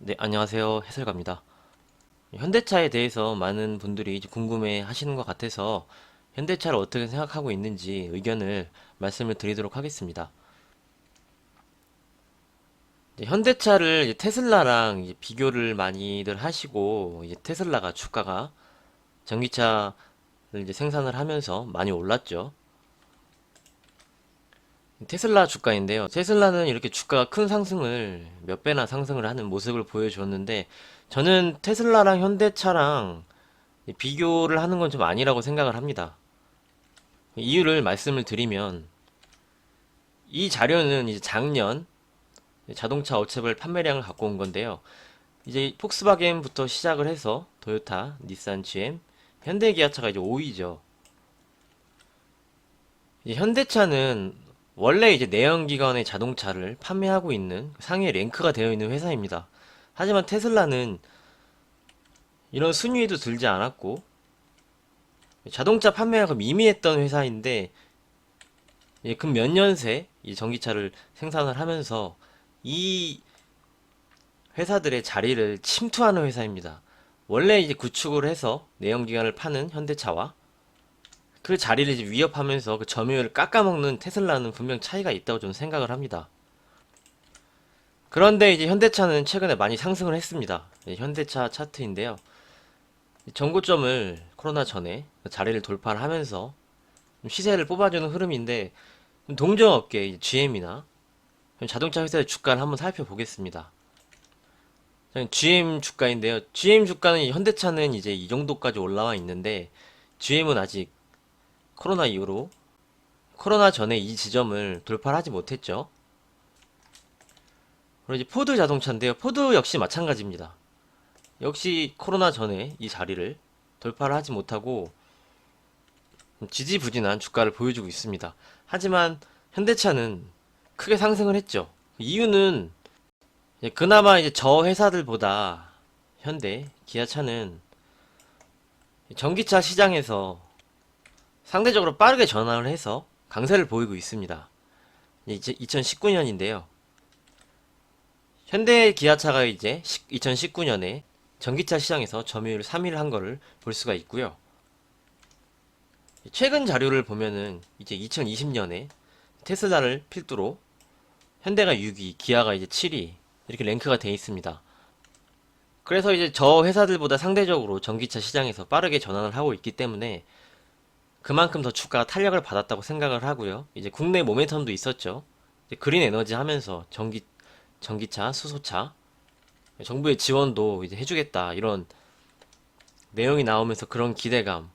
네, 안녕하세요. 해설가입니다. 현대차에 대해서 많은 분들이 이제 궁금해 하시는 것 같아서 현대차를 어떻게 생각하고 있는지 의견을 말씀을 드리도록 하겠습니다. 이제 현대차를 이제 테슬라랑 이제 비교를 많이들 하시고, 이제 테슬라가 주가가 전기차를 이제 생산을 하면서 많이 올랐죠. 테슬라 주가인데요. 테슬라는 이렇게 주가가 큰 상승을 몇 배나 상승을 하는 모습을 보여줬는데, 저는 테슬라랑 현대차랑 비교를 하는 건 좀 아니라고 생각을 합니다. 이유를 말씀을 드리면, 이 자료는 이제 작년 자동차 업체별 판매량을 갖고 온 건데요. 이제 폭스바겐부터 시작을 해서 토요타, 닛산, GM, 현대, 기아차가 이제 5위죠. 이제 현대차는 원래 이제 내연기관의 자동차를 판매하고 있는 상위에 랭크가 되어 있는 회사입니다. 하지만 테슬라는 이런 순위에도 들지 않았고, 자동차 판매가 미미했던 회사인데, 그 몇 년 새 이 전기차를 생산을 하면서 이 회사들의 자리를 침투하는 회사입니다. 원래 이제 구축을 해서 내연기관을 파는 현대차와 그 자리를 이제 위협하면서 그 점유율을 깎아먹는 테슬라는 분명 차이가 있다고 저는 생각을 합니다. 그런데 이제 현대차는 최근에 많이 상승을 했습니다. 현대차 차트인데요. 전고점을 코로나 전에 자리를 돌파를 하면서 시세를 뽑아주는 흐름인데, 동종업계 GM이나 자동차 회사의 주가를 한번 살펴보겠습니다. GM 주가인데요. GM 주가는 현대차는 이제 이 정도까지 올라와 있는데, GM은 아직 코로나 이후로 코로나 전에 이 지점을 돌파를 하지 못했죠. 그리고 이제 포드 자동차인데요. 포드 역시 마찬가지입니다. 역시 코로나 전에 이 자리를 돌파를 하지 못하고 지지부진한 주가를 보여주고 있습니다. 하지만 현대차는 크게 상승을 했죠. 이유는 그나마 이제 저 회사들보다 현대, 기아차는 전기차 시장에서 상대적으로 빠르게 전환을 해서 강세를 보이고 있습니다. 이제 2019년인데요. 현대 기아차가 이제 2019년에 전기차 시장에서 점유율 3위를 한 거를 볼 수가 있고요. 최근 자료를 보면은 이제 2020년에 테슬라를 필두로 현대가 6위, 기아가 이제 7위 이렇게 랭크가 되어 있습니다. 그래서 이제 저 회사들보다 상대적으로 전기차 시장에서 빠르게 전환을 하고 있기 때문에 그만큼 더 주가가 탄력을 받았다고 생각을 하고요. 이제 국내 모멘텀도 있었죠. 이제 그린 에너지 하면서 전기차, 수소차, 정부의 지원도 이제 해주겠다 이런 내용이 나오면서 그런 기대감,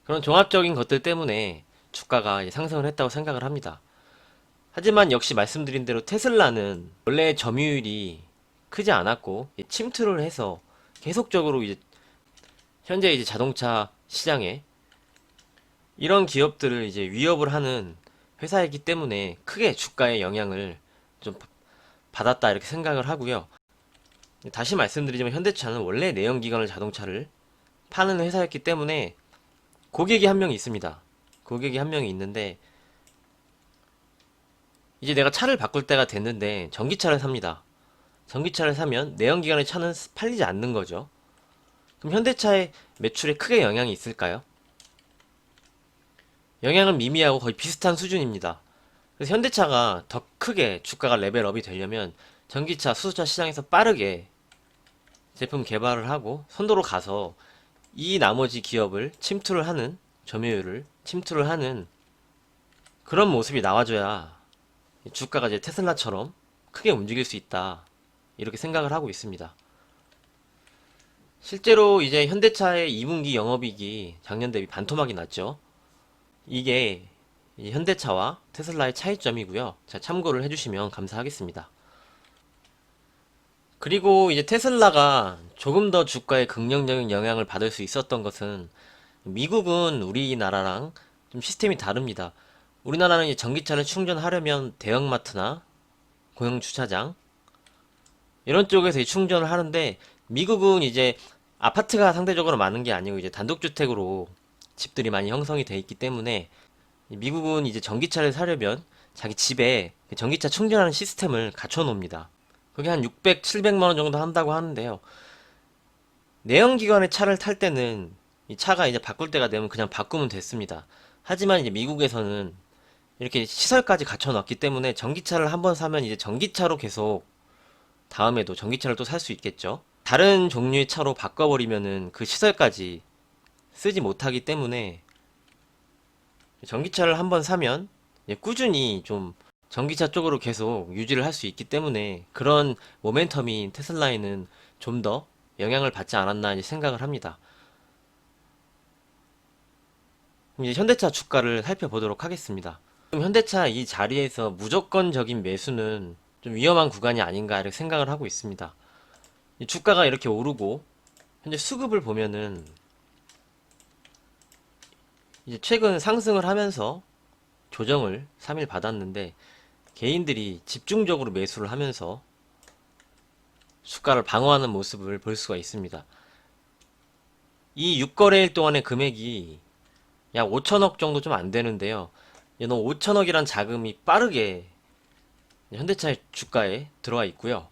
그런 종합적인 것들 때문에 주가가 이제 상승을 했다고 생각을 합니다. 하지만 역시 말씀드린 대로 테슬라는 원래 점유율이 크지 않았고 침투를 해서 계속적으로 이제 현재 이제 자동차 시장에 이런 기업들을 이제 위협을 하는 회사이기 때문에 크게 주가에 영향을 좀 받았다 이렇게 생각을 하고요. 다시 말씀드리지만 현대차는 원래 내연기관 자동차를 파는 회사였기 때문에 고객이 한 명이 있습니다. 고객이 한 명이 있는데 이제 내가 차를 바꿀 때가 됐는데 전기차를 삽니다. 전기차를 사면 내연기관의 차는 팔리지 않는 거죠. 그럼 현대차의 매출에 크게 영향이 있을까요? 영향은 미미하고 거의 비슷한 수준입니다. 그래서 현대차가 더 크게 주가가 레벨업이 되려면 전기차, 수소차 시장에서 빠르게 제품 개발을 하고 선도로 가서 이 나머지 기업을 침투를 하는, 점유율을 침투를 하는 그런 모습이 나와줘야 주가가 이제 테슬라처럼 크게 움직일 수 있다 이렇게 생각을 하고 있습니다. 실제로 이제 현대차의 2분기 영업이익이 작년 대비 반토막이 났죠. 이게 현대차와 테슬라의 차이점이고요. 자, 참고를 해주시면 감사하겠습니다. 그리고 이제 테슬라가 조금 더 주가에 긍정적인 영향을 받을 수 있었던 것은, 미국은 우리나라랑 좀 시스템이 다릅니다. 우리나라는 이제 전기차를 충전하려면 대형마트나 공영주차장 이런 쪽에서 충전을 하는데, 미국은 이제 아파트가 상대적으로 많은 게 아니고 이제 단독주택으로 집들이 많이 형성이 돼 있기 때문에 미국은 이제 전기차를 사려면 자기 집에 전기차 충전하는 시스템을 갖춰 놓습니다. 그게 한 600, 700만 원 정도 한다고 하는데요. 내연기관의 차를 탈 때는 이 차가 이제 바꿀 때가 되면 그냥 바꾸면 됐습니다. 하지만 이제 미국에서는 이렇게 시설까지 갖춰놨기 때문에 전기차를 한번 사면 이제 전기차로 계속 다음에도 전기차를 또 살 수 있겠죠. 다른 종류의 차로 바꿔버리면은 그 시설까지 쓰지 못하기 때문에 전기차를 한번 사면 꾸준히 좀 전기차 쪽으로 계속 유지를 할 수 있기 때문에 그런 모멘텀이 테슬라에는 좀 더 영향을 받지 않았나 생각을 합니다. 그럼 이제 현대차 주가를 살펴보도록 하겠습니다. 그럼 현대차 이 자리에서 무조건적인 매수는 좀 위험한 구간이 아닌가 이렇게 생각을 하고 있습니다. 이 주가가 이렇게 오르고 현재 수급을 보면은 이제 최근 상승을 하면서 조정을 3일 받았는데 개인들이 집중적으로 매수를 하면서 주가를 방어하는 모습을 볼 수가 있습니다. 이 6거래일 동안의 금액이 약 5천억 정도 좀 안 되는데요. 이런 5천억이란 자금이 빠르게 현대차 주가에 들어와 있고요.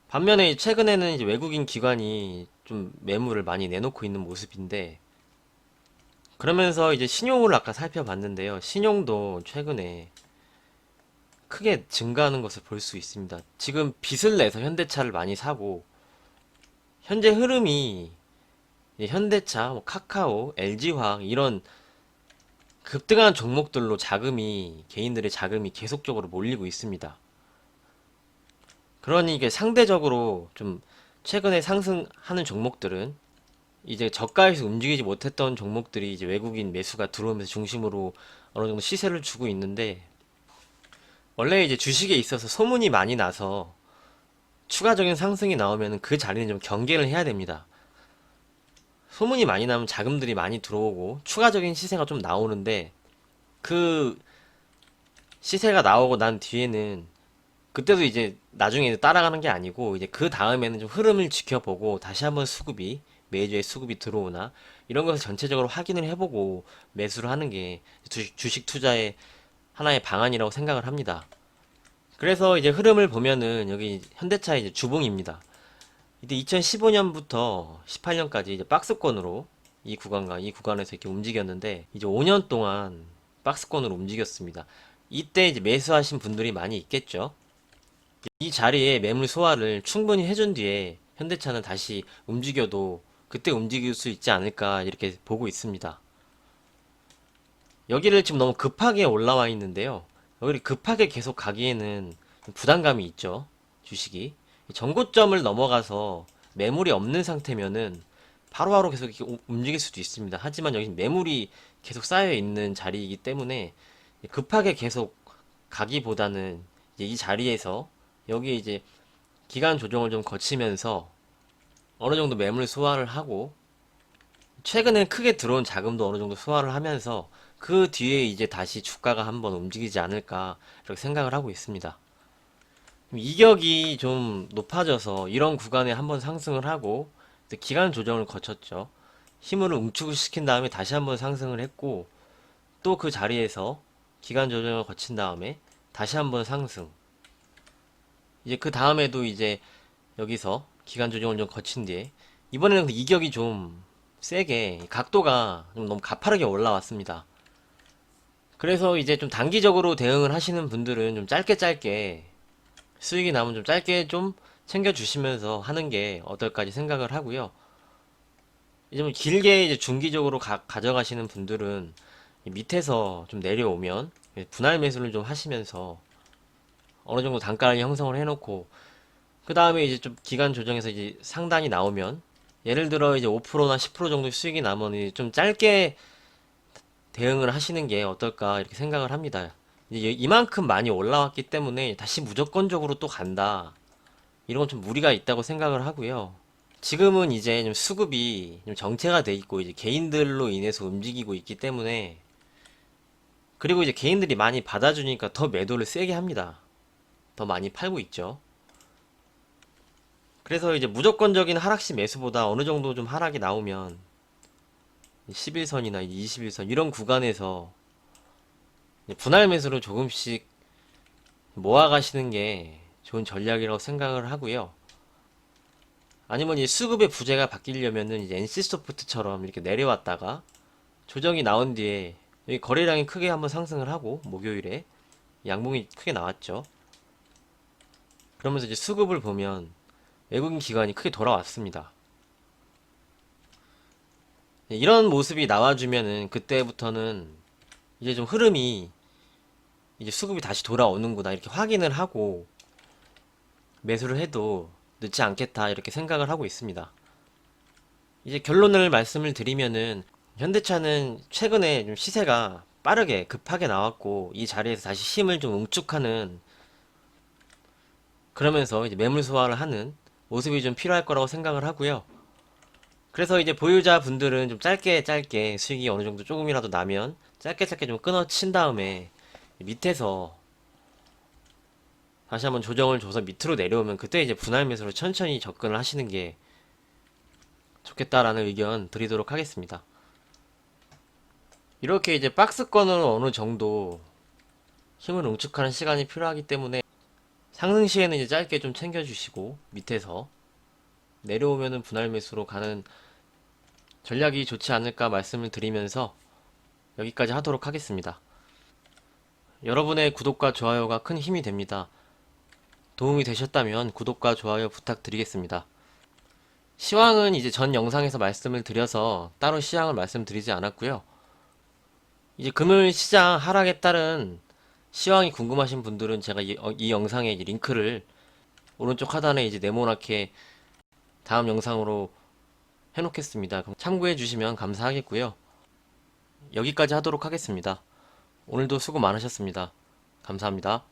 반면에 최근에는 이제 외국인 기관이 좀 매물을 많이 내놓고 있는 모습인데, 그러면서 이제 신용을 아까 살펴봤는데요. 신용도 최근에 크게 증가하는 것을 볼 수 있습니다. 지금 빚을 내서 현대차를 많이 사고, 현재 흐름이 현대차, 뭐 카카오, LG화학 이런 급등한 종목들로 자금이, 개인들의 자금이 계속적으로 몰리고 있습니다. 그러니 이게 상대적으로 좀 최근에 상승하는 종목들은 이제 저가에서 움직이지 못했던 종목들이 이제 외국인 매수가 들어오면서 중심으로 어느 정도 시세를 주고 있는데, 원래 이제 주식에 있어서 소문이 많이 나서 추가적인 상승이 나오면 그 자리는 좀 경계를 해야 됩니다. 소문이 많이 나면 자금들이 많이 들어오고 추가적인 시세가 좀 나오는데, 그 시세가 나오고 난 뒤에는 그때도 이제 나중에 따라가는 게 아니고 이제 그 다음에는 좀 흐름을 지켜보고 다시 한번 수급이, 매주에 수급이 들어오나 이런 것을 전체적으로 확인을 해보고 매수를 하는 게 주식 투자의 하나의 방안이라고 생각을 합니다. 그래서 이제 흐름을 보면은 여기 현대차의 이제 주봉입니다. 이때 2015년부터 18년까지 이제 박스권으로 이 구간과 이 구간에서 이렇게 움직였는데, 이제 5년 동안 박스권으로 움직였습니다. 이때 이제 매수하신 분들이 많이 있겠죠. 이 자리에 매물 소화를 충분히 해준 뒤에 현대차는 다시 움직여도 그때 움직일 수 있지 않을까 이렇게 보고 있습니다. 여기를 지금 너무 급하게 올라와 있는데요. 여기를 급하게 계속 가기에는 부담감이 있죠. 주식이. 전고점을 넘어가서 매물이 없는 상태면은 바로바로 계속 이렇게 움직일 수도 있습니다. 하지만 여기 매물이 계속 쌓여 있는 자리이기 때문에 급하게 계속 가기보다는 이제 이 자리에서 여기 이제 기간 조정을 좀 거치면서 어느 정도 매물 소화를 하고, 최근에 크게 들어온 자금도 어느 정도 소화를 하면서 그 뒤에 이제 다시 주가가 한번 움직이지 않을까 이렇게 생각을 하고 있습니다. 이격이 좀 높아져서 이런 구간에 한번 상승을 하고 기간 조정을 거쳤죠. 힘을 응축을 시킨 다음에 다시 한번 상승을 했고, 또 그 자리에서 기간 조정을 거친 다음에 다시 한번 상승. 이제 그 다음에도 이제 여기서 기간 조정을 좀 거친 뒤에 이번에는 그 이격이 좀 세게 각도가 좀 너무 가파르게 올라왔습니다. 그래서 이제 좀 단기적으로 대응을 하시는 분들은 좀 짧게 짧게 수익이 나면 좀 짧게 좀 챙겨주시면서 하는 게 어떨까 생각을 하고요. 이제 좀 길게 이제 중기적으로 가져가시는 분들은 밑에서 좀 내려오면 분할 매수를 좀 하시면서 어느 정도 단가를 형성을 해놓고, 그 다음에 이제 좀 기간 조정에서 이제 상단이 나오면 예를 들어 이제 5%나 10% 정도 수익이 나면 이제 좀 짧게 대응을 하시는 게 어떨까 이렇게 생각을 합니다. 이제 이만큼 많이 올라왔기 때문에 다시 무조건적으로 또 간다, 이런 건 좀 무리가 있다고 생각을 하고요. 지금은 이제 좀 수급이 좀 정체가 돼 있고 이제 개인들로 인해서 움직이고 있기 때문에, 그리고 이제 개인들이 많이 받아주니까 더 매도를 세게 합니다. 더 많이 팔고 있죠. 그래서 이제 무조건적인 하락시 매수보다 어느 정도 좀 하락이 나오면 11선이나 21선 이런 구간에서 분할 매수를 조금씩 모아가시는 게 좋은 전략이라고 생각을 하고요. 아니면 이 수급의 부재가 바뀌려면은 이제 NC소프트처럼 이렇게 내려왔다가 조정이 나온 뒤에 여기 거래량이 크게 한번 상승을 하고 목요일에 양봉이 크게 나왔죠. 그러면서 이제 수급을 보면 외국인 기관이 크게 돌아왔습니다. 이런 모습이 나와주면은 그때부터는 이제 좀 흐름이 이제 수급이 다시 돌아오는구나 이렇게 확인을 하고 매수를 해도 늦지 않겠다 이렇게 생각을 하고 있습니다. 이제 결론을 말씀을 드리면은 현대차는 최근에 좀 시세가 빠르게 급하게 나왔고 이 자리에서 다시 힘을 좀 응축하는 그러면서 이제 매물 소화를 하는 모습이 좀 필요할 거라고 생각을 하고요. 그래서 이제 보유자 분들은 좀 짧게 짧게 수익이 어느 정도 조금이라도 나면 짧게 짧게 좀 끊어 친 다음에 밑에서 다시 한번 조정을 줘서 밑으로 내려오면 그때 이제 분할 매수로 천천히 접근을 하시는 게 좋겠다라는 의견 드리도록 하겠습니다. 이렇게 이제 박스권으로 어느 정도 힘을 응축하는 시간이 필요하기 때문에 상승 시에는 이제 짧게 좀 챙겨주시고 밑에서 내려오면은 분할 매수로 가는 전략이 좋지 않을까 말씀을 드리면서 여기까지 하도록 하겠습니다. 여러분의 구독과 좋아요가 큰 힘이 됩니다. 도움이 되셨다면 구독과 좋아요 부탁드리겠습니다. 시황은 이제 전 영상에서 말씀을 드려서 따로 시황을 말씀드리지 않았고요. 이제 금요일 시장 하락에 따른 시황이 궁금하신 분들은 제가 이 영상에 링크를 오른쪽 하단에 이제 네모나게 다음 영상으로 해놓겠습니다. 그럼 참고해 주시면 감사하겠고요. 여기까지 하도록 하겠습니다. 오늘도 수고 많으셨습니다. 감사합니다.